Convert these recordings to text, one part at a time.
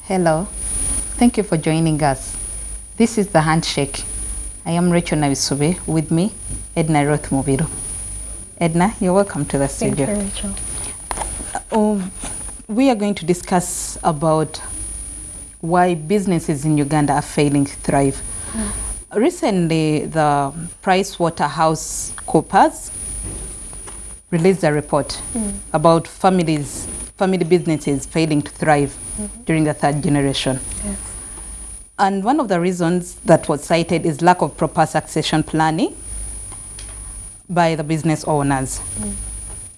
Hello, thank you for joining us. This is the Handshake. I am Rachel Navisube. With me, Edna Roth Mobiru. Edna, you're welcome to the studio. Thank you, Rachel. We are going to discuss about why businesses in Uganda are failing to thrive. Recently, the PricewaterhouseCoopers released a report about family businesses failing to thrive during the third generation. Yes. And one of the reasons that was cited is lack of proper succession planning by the business owners.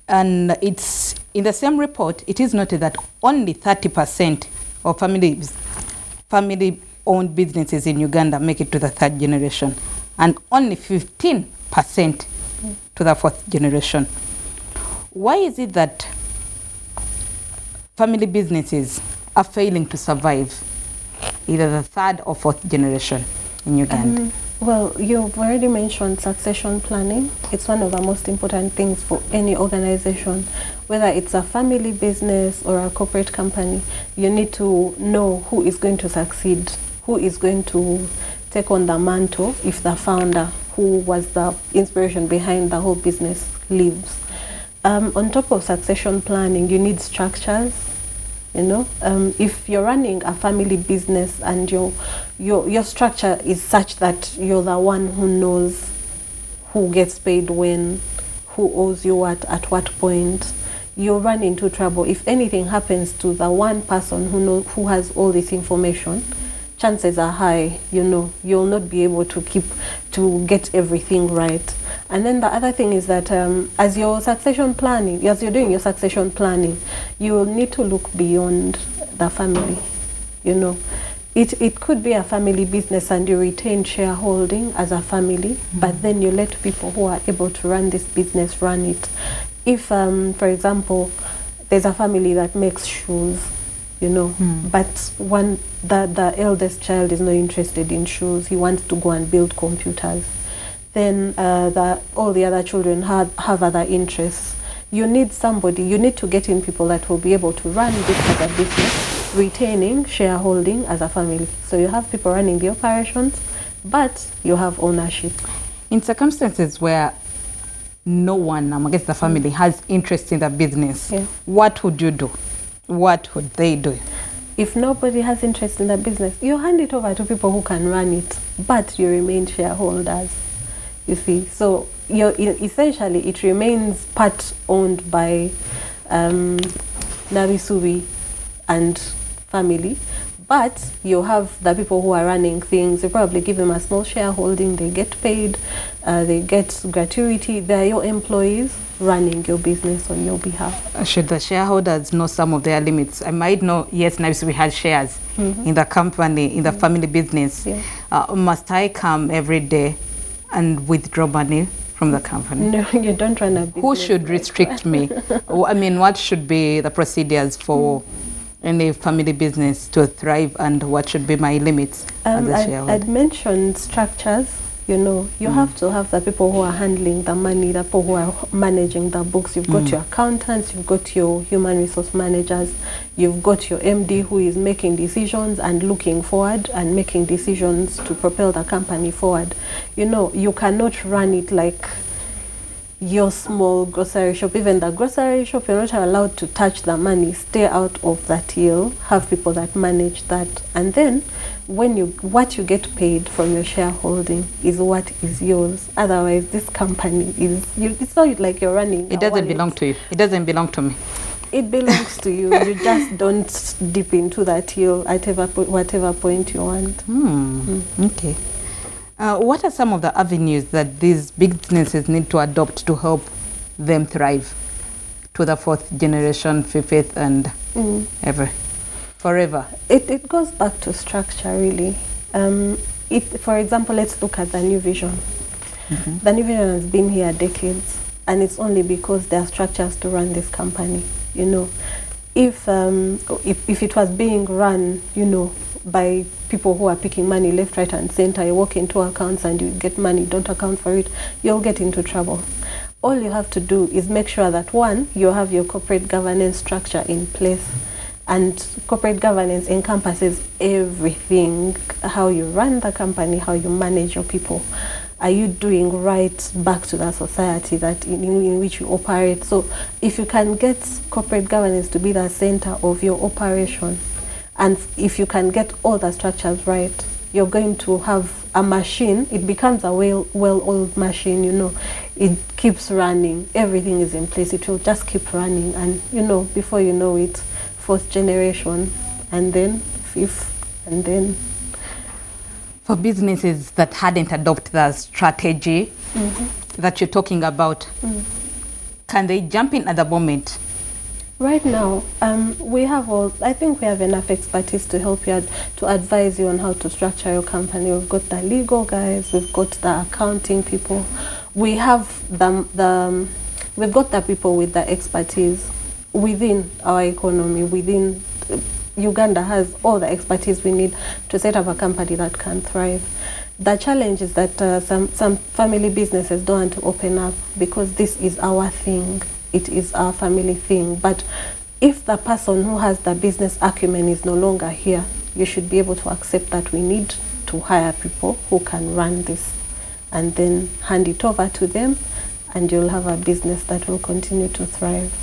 And it's in the same report, it is noted that only 30% of family-owned businesses in Uganda make it to the third generation, and only 15% to the fourth generation. Why is it that family businesses are failing to survive either the third or fourth generation in Uganda? Well, you've already mentioned succession planning. It's one of the most important things for any organization, whether it's a family business or a corporate company. You need to know who is going to succeed, who is going to take on the mantle if the founder, who was the inspiration behind the whole business, leaves. On top of succession planning, you need structures. You know, if you're running a family business and your structure is such that you're the one who knows who gets paid when, who owes you what at what point, you'll run into trouble. If anything happens to the one person who has all this information, chances are high, you know, you'll not be able to get everything right. And then the other thing is that as you're doing your succession planning, you will need to look beyond the family. You know, it could be a family business and you retain shareholding as a family, but then you let people who are able to run this business run it. If, for example, there's a family that makes shoes, you know, but the eldest child is not interested in shoes, he wants to go and build computers. Then all the other children have other interests. You need to get in people that will be able to run this as a business, retaining shareholding as a family. So you have people running the operations, but you have ownership. In circumstances where no one amongst the family has interest in the business, what would you do? What would they do? If nobody has interest in the business, you hand it over to people who can run it, but you remain shareholders. You see, so essentially it remains part owned by Nabisubi and family, but you have the people who are running things. You probably give them a small shareholding, they get paid, they get gratuity. They are your employees running your business on your behalf. Should the shareholders know some of their limits? I might know, yes, Nabisubi has shares in the company, in the family business. Must I come every day and withdraw money from the company? No, you don't run a business. Who should restrict me? I mean, what should be the procedures for any family business to thrive, and what should be my limits as a shareholder? I'd mentioned structures. You know, you have to have the people who are handling the money, the people who are managing the books. You've got your accountants, you've got your human resource managers, you've got your MD who is making decisions and looking forward and making decisions to propel the company forward. You know, you cannot run it like your small grocery shop. Even the grocery shop, you're not allowed to touch the money. Stay out of that deal. Have people that manage that. And then what you get paid from your shareholding is what is yours. Otherwise, this company it's not like you're running. It doesn't belong to you. It doesn't belong to me. It belongs to you. You just don't dip into that deal at whatever point you want. Okay. What are some of the avenues that these businesses need to adopt to help them thrive to the fourth generation, fifth, and forever? It goes back to structure, really. For example, let's look at the New Vision. The New Vision has been here decades, and it's only because there are structures to run this company. You know, if it was being run, you know, by people who are picking money left, right, and center, you walk into accounts and you get money, don't account for it, you'll get into trouble. All you have to do is make sure that, one, you have your corporate governance structure in place, And corporate governance encompasses everything: how you run the company, how you manage your people. Are you doing right back to the society that in which you operate? So if you can get corporate governance to be the center of your operation, and if you can get all the structures right, you're going to have a machine. It becomes a well-oiled machine, you know. It keeps running. Everything is in place. It will just keep running. And, you know, before you know it, 4th generation, and then 5th, and then... For businesses that hadn't adopted the strategy that you're talking about, can they jump in at the moment? Right now, I think we have enough expertise to help you, to advise you on how to structure your company. We've got the legal guys, we've got the accounting people, we have we've got the people with the expertise within our economy, within Uganda has all the expertise we need to set up a company that can thrive. The challenge is that some family businesses don't want to open up because this is our thing. It is our family thing. But if the person who has the business acumen is no longer here, you should be able to accept that we need to hire people who can run this, and then hand it over to them, and you'll have a business that will continue to thrive.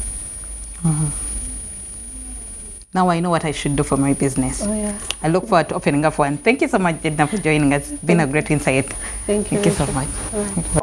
Now I know what I should do for my business. Oh, yeah. I look forward to opening up one. Thank you so much, Edna, for joining us. It's been a great insight. Thank you. Thank you so much.